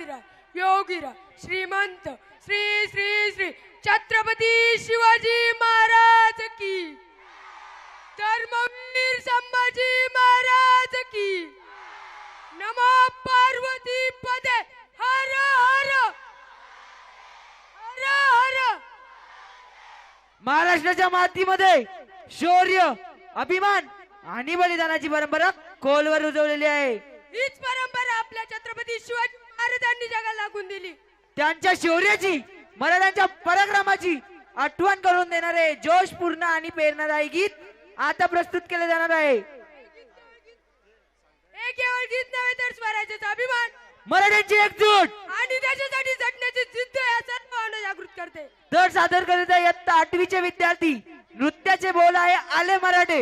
आदिराज योगीराज श्रीमंत श्री श्री श्री छत्रपती शिवाजी महाराज की, धर्मवीर संभाजी महाराज की, नमो पार्वती पदे हर हर हर हर. महाराष्ट्राच्या मातीमध्ये शौर्य, अभिमान आणि बलिदानाची परंपरा खोलवर रुजवलेली आहे. हीच परंपरा आपल्या छत्रपती शिवाजी महाराजांनी जगाला लागून दिली. त्यांच्या शौर्याची, महाराजांच्या पराक्रमाची आठवण करून देणारे जोशपूर्ण आणि प्रेरणादायी गीत आता प्रस्तुत केले जाणार आहे. हे केवळ गीत नव्हे तर स्वराज्याचा अभिमान, मराठ्यांची एकजूट आणि देशासाठी झटण्याची जिद्द या सर्वांना जागृत करते. तर सादर करीत आहे इयत्ता 8वीचे विद्यार्थी. नृत्याचे बोल आहे आले मराठे.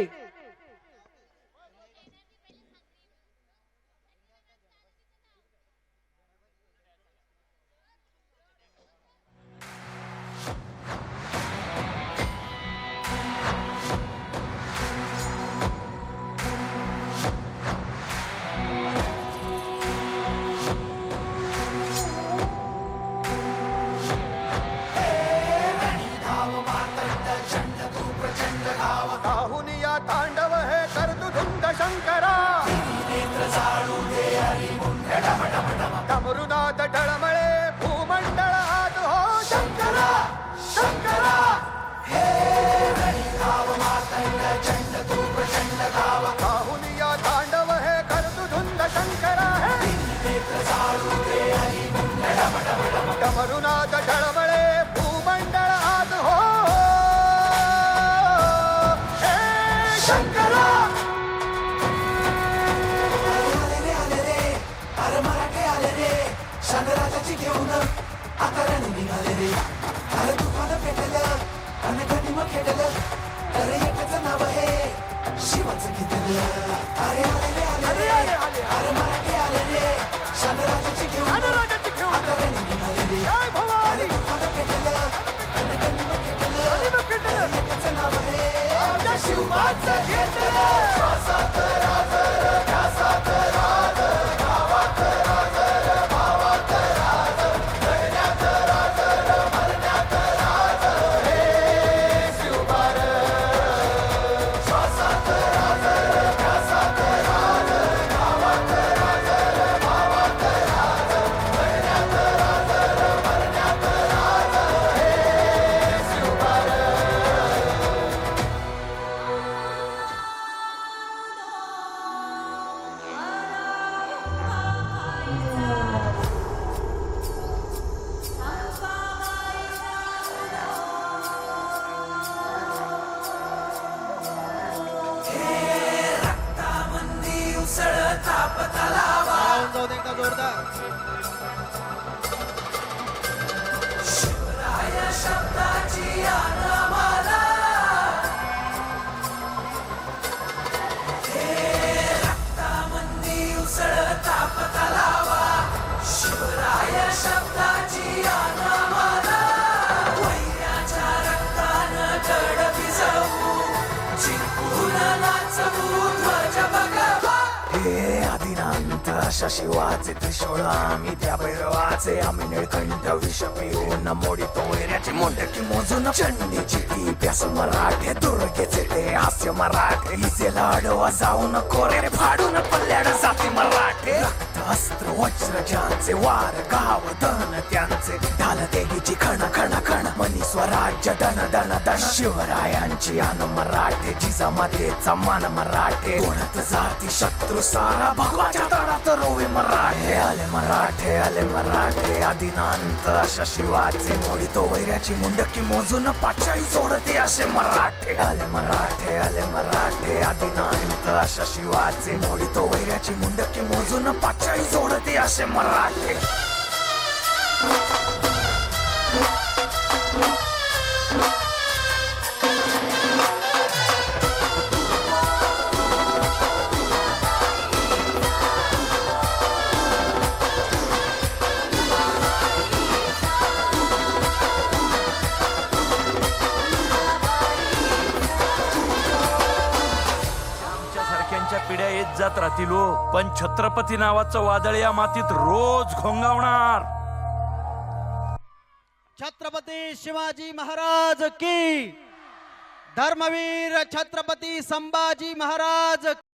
तांडव हे कर्तुधुंड शंकरा, डमरुनाथ ढळमळे भूमंडळ हात हो शंकरा शंकरा. हे काहुनिया तांडव हे कर्तुधुंड शंकरा, डमरुनाथ ढळमळे भूमंडळ हात हो शंकरा. शंकराची घेऊन आता रण निघाले रे. अरे तुफान पेटलं आणि गनिम खेटलं, तर एकच नाव आहे शिवाचं घेतलं. अरे आले रे आले रे, अरे मराठे आले रे. शंकराची घेऊन आता रण निघाले रे. अरे तुफान पेटलं आणि गनिम खेटलं, तर एकच नाव आहे शिवाचं घेतलं. श्वासात राज ध्यासात राज, गावात राज भावात राज, जगण्यात राज मरण्यात राज. हे शिवबार श्वासात राज ध्यासात राज, गावात राज भावात राज, जगण्यात राज मरण्यात राज. हे शिवबार. शिवराय शब्दाची आनमाला, हे रक्तामंदी उसळता पतलावा. शिवराय शब्दाची आनमाला, वैऱ्याच्या रक्तानं जड भिजवू, जिंकून नाचवू ध्वज बघावा. हे आदिनांत अशा शिवाचे त्रिशूळ आम्ही, त्या भैरवाचे आम्ही निळकंठ विष पिऊन मोडितो वैऱ्याची मुंडकी मोजून. चंडीची ती प्यास मराठे, दुर्गेचे ते हास्य मराठे, हिचे लाडवा जाऊन कोरे फाडून पल्ल्याड जाती मराठे. रक्त अस्त्र वज्र ज्यांचे वार गाव धन त्यांचे, ढाल तेगीची खण खण खण, मनी स्वराज्य दण दण दण. शिवरायांची आन मराठे, जिजामातेचा मान मराठे, कोणत जाती शत्रू सारा भगवाच्या तळात रोवे मराठे. आले मराठे आले मराठे, आदिनांत अशा शिवाचे मोडितो वैऱ्याची मुंडकी मोजून पाचाई सोडते असे मराठे. आले मराठे आले मराठे, आदिनांत अशा शिवाचे मोडितो वैऱ्याची मुंडकी मोजून पाचाई सोडते असे मराठे. वादळात राहतील हो, पण छत्रपती नावाचं वादळ या मातीत रोज घोंगावणार. छत्रपती शिवाजी महाराज की, धर्मवीर छत्रपती संभाजी महाराज